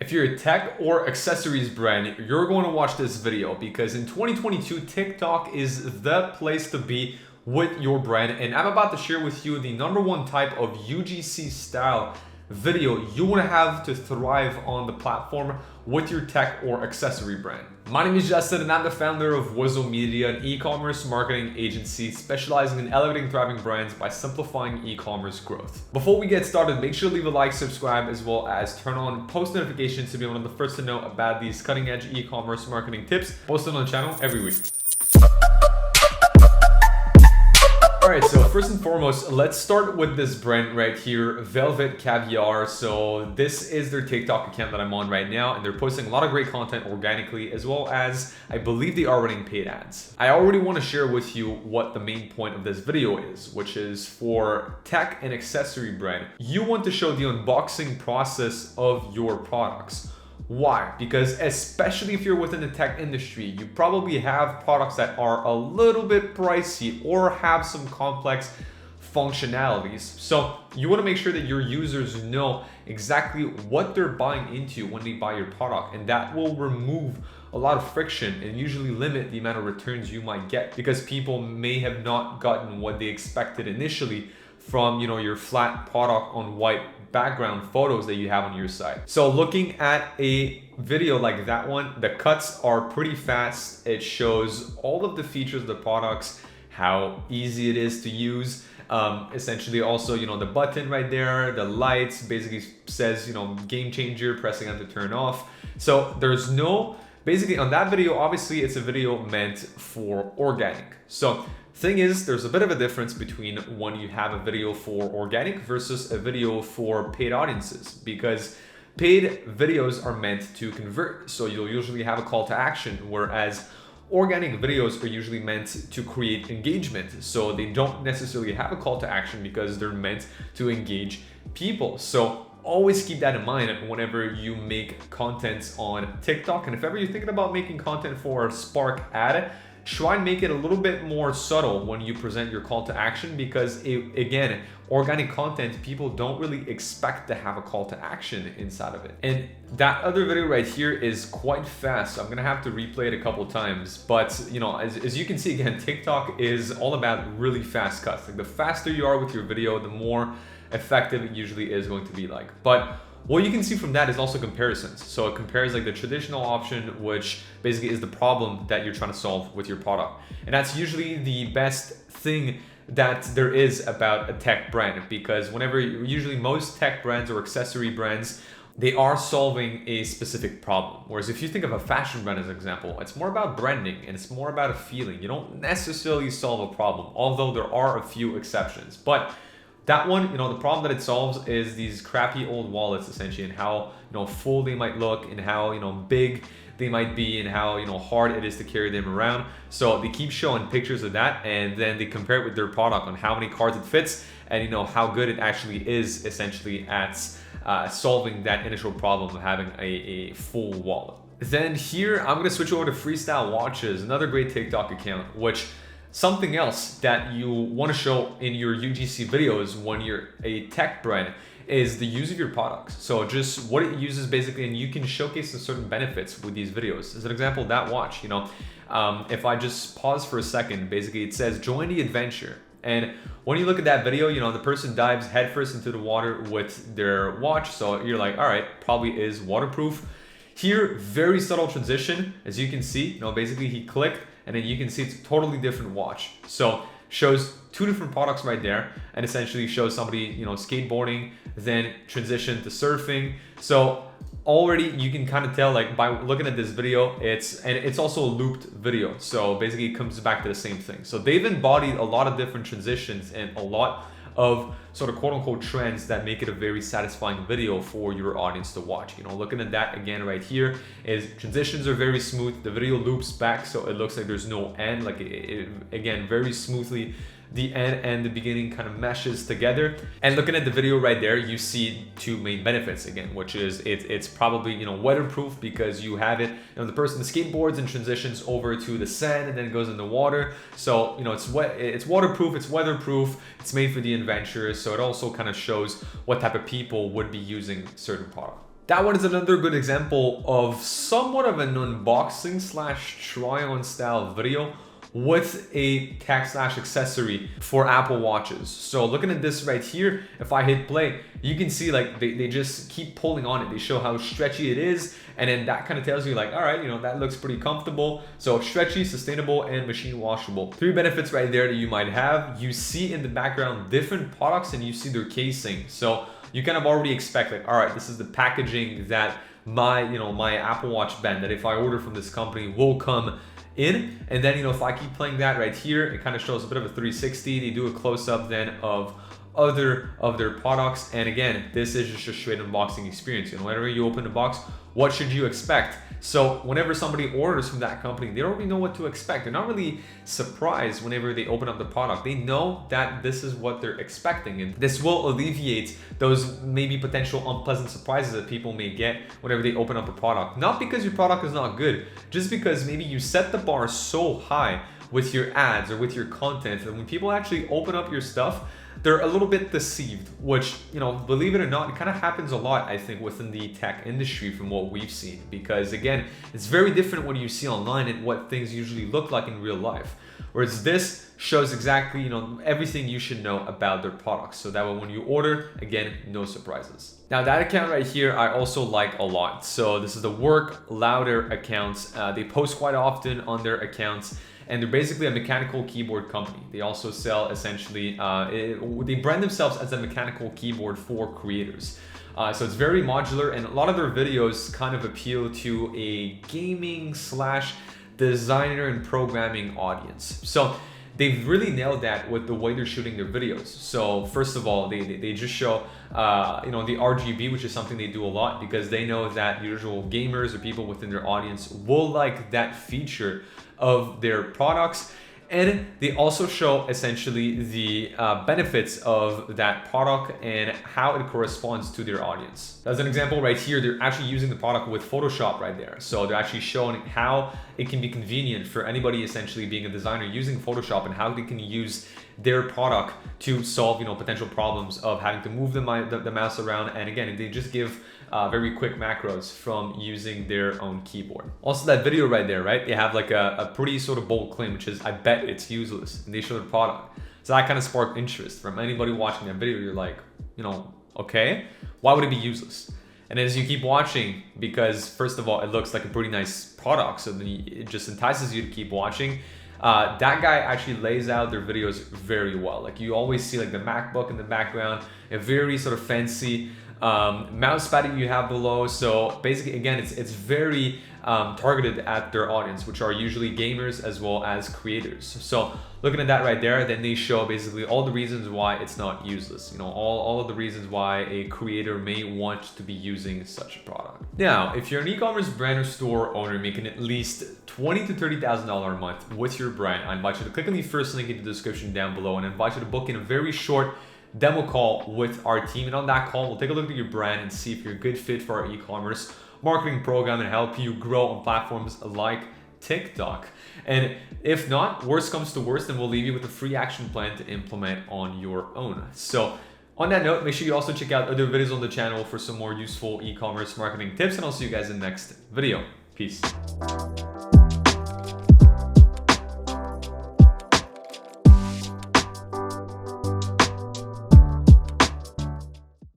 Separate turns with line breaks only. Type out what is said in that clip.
If you're a tech or accessories brand, you're going to watch this video because in 2022, TikTok is the place to be with your brand. And I'm about to share with you the #1 type of UGC style video you want to have to thrive on the platform with your tech or accessory brand. My name is Justin and I'm the founder of Wizo Media, an e-commerce marketing agency specializing in elevating thriving brands by simplifying e-commerce growth. Before we get started, make sure to leave a like, subscribe, as well as turn on post notifications to be one of the first to know about these cutting edge e-commerce marketing tips posted on the channel every week. Alright, so first and foremost, let's start with this brand right here, Velvet Caviar. So this is their TikTok account that I'm on right now, and they're posting a lot of great content organically, as well as I believe they are running paid ads. I already want to share with you what the main point of this video is, which is for tech and accessory brand. You want to show the unboxing process of your products. Why? Because especially if you're within the tech industry, you probably have products that are a little bit pricey or have some complex functionalities. So you want to make sure that your users know exactly what they're buying into when they buy your product, and that will remove a lot of friction and usually limit the amount of returns you might get, because people may have not gotten what they expected initially from your flat product on white background photos that you have on your site. So looking at a video like that one, the cuts are pretty fast. It shows all of the features of the products, how easy it is to use. Essentially also, the button right there, the lights basically says, game changer, pressing on to turn off. So there's no, basically on that video, obviously it's a video meant for organic. So thing is, there's a bit of a difference between when you have a video for organic versus a video for paid audiences, because paid videos are meant to convert. So you'll usually have a call to action, whereas organic videos are usually meant to create engagement. So they don't necessarily have a call to action because they're meant to engage people. So always keep that in mind whenever you make content on TikTok. And if ever you're thinking about making content for a Spark ad, try and make it a little bit more subtle when you present your call to action, because again, organic content, people don't really expect to have a call to action inside of it. And that other video right here is quite fast, so I'm gonna have to replay it a couple times. But as you can see, again, TikTok is all about really fast cuts. Like the faster you are with your video, the more effective it usually is going to be like. But what you can see from that is also comparisons. So it compares like the traditional option, which basically is the problem that you're trying to solve with your product. And that's usually the best thing that there is about a tech brand, because usually most tech brands or accessory brands, they are solving a specific problem. Whereas if you think of a fashion brand as an example, it's more about branding and it's more about a feeling. You don't necessarily solve a problem, although there are a few exceptions. But that one, the problem that it solves is these crappy old wallets, essentially, and how full they might look, and how big they might be, and how hard it is to carry them around. So they keep showing pictures of that, and then they compare it with their product on how many cards it fits, and how good it actually is, essentially, at solving that initial problem of having a full wallet. Then here, I'm gonna switch over to Freestyle Watches, another great TikTok account, which something else that you want to show in your UGC videos when you're a tech brand is the use of your products. So just what it uses basically, and you can showcase some certain benefits with these videos. As an example, that watch, if I just pause for a second, basically it says join the adventure. And when you look at that video, the person dives headfirst into the water with their watch. So you're like, all right, probably is waterproof. Here, very subtle transition, as you can see, basically he clicked, and then you can see it's a totally different watch. So shows two different products right there, and essentially shows somebody, skateboarding, then transition to surfing. So already you can kind of tell, like by looking at this video, it's also a looped video. So basically it comes back to the same thing. So they've embodied a lot of different transitions and a lot of sort of quote unquote trends that make it a very satisfying video for your audience to watch. Looking at that again right here, is transitions are very smooth. The video loops back, so it looks like there's no end. Like again, very smoothly, the end and the beginning kind of meshes together. And looking at the video right there, you see two main benefits again, which is it's probably weatherproof, because you have it, the person skateboards and transitions over to the sand and then goes in the water. So it's waterproof, it's weatherproof, it's made for the adventurers. So it also kind of shows what type of people would be using certain product. That one is another good example of somewhat of an unboxing slash try on style video with a tech slash accessory for Apple Watches. So looking at this right here, if I hit play, you can see like they just keep pulling on it. They show how stretchy it is, and then that kind of tells you like, all right, you know, that looks pretty comfortable. So stretchy, sustainable, and machine washable. 3 benefits right there that you might have. You see in the background different products and you see their casing. So you kind of already expect like, all right, this is the packaging that my Apple Watch band that if I order from this company will come in. And then, you know, if I keep playing that right here, it kind of shows a bit of a 360. They do a close-up then of other of their products. And again, this is just a straight unboxing experience. You know, whenever you open the box, what should you expect? So whenever somebody orders from that company, they already know what to expect. They're not really surprised whenever they open up the product. They know that this is what they're expecting, and this will alleviate those maybe potential unpleasant surprises that people may get whenever they open up a product. Not because your product is not good, just because maybe you set the bar so high with your ads or with your content that when people actually open up your stuff, they're a little bit deceived, which, you know, believe it or not, it kind of happens a lot, I think, within the tech industry from what we've seen. Because again, it's very different what you see online and what things usually look like in real life. Whereas this shows exactly, you know, everything you should know about their products. So that way when you order, again, no surprises. Now that account right here, I also like a lot. So this is the Work Louder accounts. They post quite often on their accounts. And they're basically a mechanical keyboard company. They also sell essentially, they brand themselves as a mechanical keyboard for creators. So it's very modular, and a lot of their videos kind of appeal to a gaming slash designer and programming audience. So they've really nailed that with the way they're shooting their videos. So first of all, they just show you know, the RGB, which is something they do a lot because they know that usual gamers or people within their audience will like that feature of their products. And they also show essentially the benefits of that product and how it corresponds to their audience. As an example right here, they're actually using the product with Photoshop right there. So they're actually showing how it can be convenient for anybody essentially being a designer using Photoshop and how they can use their product to solve, you know, potential problems of having to move the mouse around. And again, they just give very quick macros from using their own keyboard. Also that video right there, right? They have like a pretty sort of bold claim, which is, I bet it's useless. And they show the product. So that kind of sparked interest from anybody watching that video. You're like, you know, okay, why would it be useless? And as you keep watching, because first of all, it looks like a pretty nice product. So then it just entices you to keep watching. That guy actually lays out their videos very well. Like you always see like the MacBook in the background, a very sort of fancy mouse pad that you have below. So basically, again, it's very targeted at their audience, which are usually gamers as well as creators. So looking at that right there, then they show basically all the reasons why it's not useless. You know, all of the reasons why a creator may want to be using such a product. Now, if you're an e-commerce brand or store owner making at least $20,000 to $30,000 a month with your brand, I invite you to click on the first link in the description down below and I invite you to book in a very short demo call with our team. And on that call, we'll take a look at your brand and see if you're a good fit for our e-commerce marketing program and help you grow on platforms like TikTok. And if not, worst comes to worst, then we'll leave you with a free action plan to implement on your own. So on that note, make sure you also check out other videos on the channel for some more useful e-commerce marketing tips, and I'll see you guys in the next video. Peace.